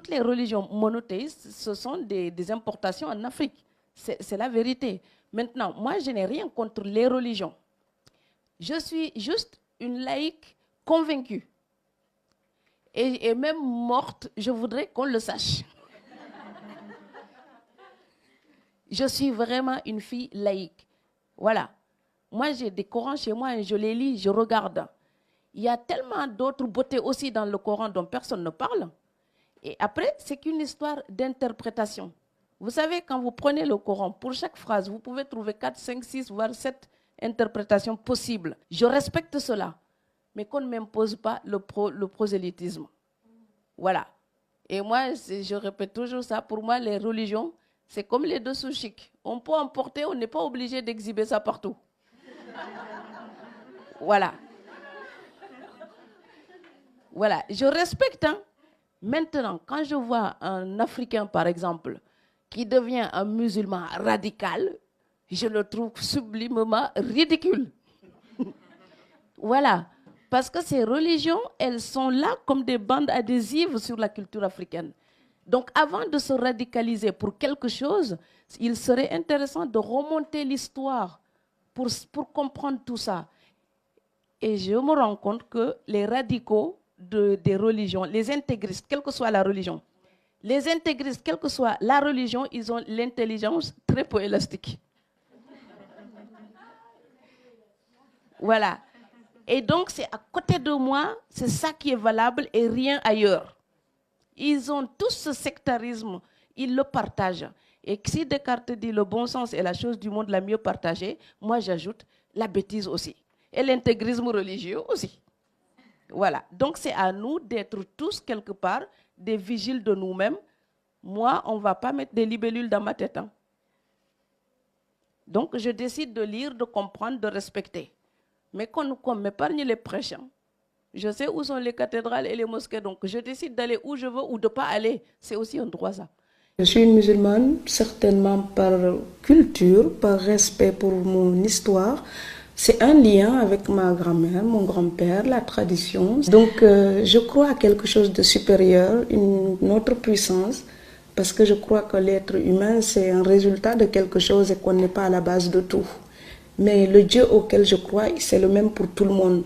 toutes les religions monothéistes, ce sont des importations en Afrique. C'est la vérité. Maintenant, moi, je n'ai rien contre les religions. Je suis juste une laïque convaincue. Et même morte, je voudrais qu'on le sache. Je suis vraiment une fille laïque. Voilà. Moi, j'ai des Corans chez moi, je les lis, je regarde. Il y a tellement d'autres beautés aussi dans le Coran dont personne ne parle. Et après, c'est qu'une histoire d'interprétation. Vous savez, quand vous prenez le Coran, pour chaque phrase, vous pouvez trouver 4, 5, 6, voire 7 interprétations possibles. Je respecte cela, mais qu'on ne m'impose pas le prosélytisme. Voilà. Et moi, je répète toujours ça, pour moi, les religions, c'est comme les dessous chics. On peut en porter, on n'est pas obligé d'exhiber ça partout. Voilà. Voilà, je respecte. Hein. Maintenant, quand je vois un Africain, par exemple, qui devient un musulman radical, je le trouve sublimement ridicule. Voilà. Parce que ces religions, elles sont là comme des bandes adhésives sur la culture africaine. Donc, avant de se radicaliser pour quelque chose, il serait intéressant de remonter l'histoire pour comprendre tout ça. Et je me rends compte que les radicaux des religions, les intégristes, quelle que soit la religion, les intégristes, quelle que soit la religion, ils ont l'intelligence très peu élastique. Voilà. Et donc, c'est à côté de moi, c'est ça qui est valable et rien ailleurs. Ils ont tous ce sectarisme, ils le partagent. Et si Descartes dit le bon sens est la chose du monde la mieux partagée, moi j'ajoute la bêtise aussi. Et l'intégrisme religieux aussi. Voilà. Donc c'est à nous d'être tous quelque part des vigiles de nous-mêmes. Moi, on ne va pas mettre des libellules dans ma tête. Hein. Donc je décide de lire, de comprendre, de respecter. Mais qu'on m'épargne les prêches. Hein. Je sais où sont les cathédrales et les mosquées, donc je décide d'aller où je veux ou de ne pas aller. C'est aussi un droit, ça. Je suis une musulmane, certainement par culture, par respect pour mon histoire. C'est un lien avec ma grand-mère, mon grand-père, la tradition. Donc je crois à quelque chose de supérieur, une autre puissance, parce que je crois que l'être humain, c'est un résultat de quelque chose et qu'on n'est pas à la base de tout. Mais le Dieu auquel je crois, c'est le même pour tout le monde.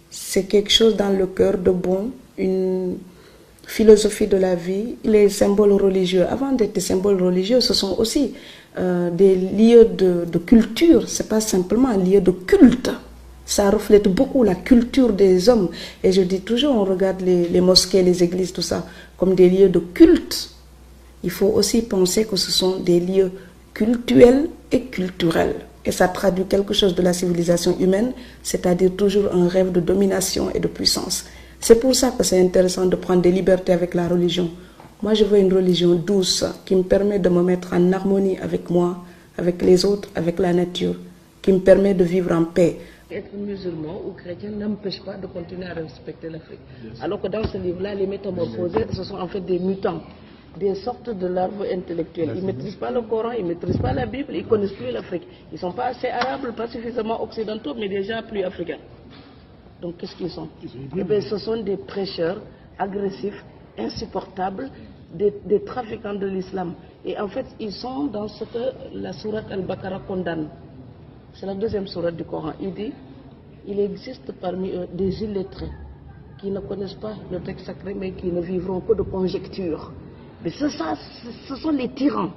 C'est quelque chose dans le cœur de bon, une philosophie de la vie. Les symboles religieux, avant d'être des symboles religieux, ce sont aussi des lieux de culture. Ce n'est pas simplement un lieu de culte. Ça reflète beaucoup la culture des hommes. Et je dis toujours, on regarde les mosquées, les églises, tout ça, comme des lieux de culte. Il faut aussi penser que ce sont des lieux cultuels et culturels. Et ça traduit quelque chose de la civilisation humaine, c'est-à-dire toujours un rêve de domination et de puissance. C'est pour ça que c'est intéressant de prendre des libertés avec la religion. Moi, je veux une religion douce qui me permet de me mettre en harmonie avec moi, avec les autres, avec la nature, qui me permet de vivre en paix. Être musulman ou chrétien n'empêche pas de continuer à respecter l'Afrique. Alors que dans ce livre-là, les métamorphosés, ce sont en fait des mutants. Des sortes de larves intellectuelles. Ils ne maîtrisent pas le Coran, ils ne maîtrisent pas la Bible, ils ne connaissent plus l'Afrique. Ils ne sont pas assez arabes, pas suffisamment occidentaux, mais déjà plus africains. Donc qu'est-ce qu'ils sont? Eh bien, ce sont des prêcheurs agressifs, insupportables, des trafiquants de l'islam. Et en fait, ils sont dans ce que la sourate Al-Baqarah condamne. C'est la deuxième sourate du Coran. Il dit, il existe parmi eux des illettrés qui ne connaissent pas le texte sacré, mais qui ne vivront que de conjectures. Mais ce sont les tyrans.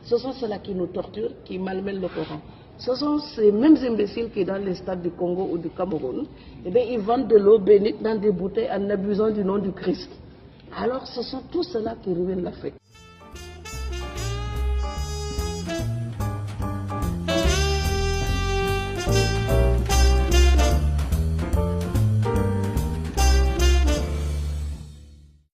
Ce sont ceux-là qui nous torturent, qui malmènent le Coran. Ce sont ces mêmes imbéciles qui, dans les stades du Congo ou du Cameroun, eh bien, ils vendent de l'eau bénite dans des bouteilles en abusant du nom du Christ. Alors, ce sont tous ceux-là qui ruinent l'Afrique.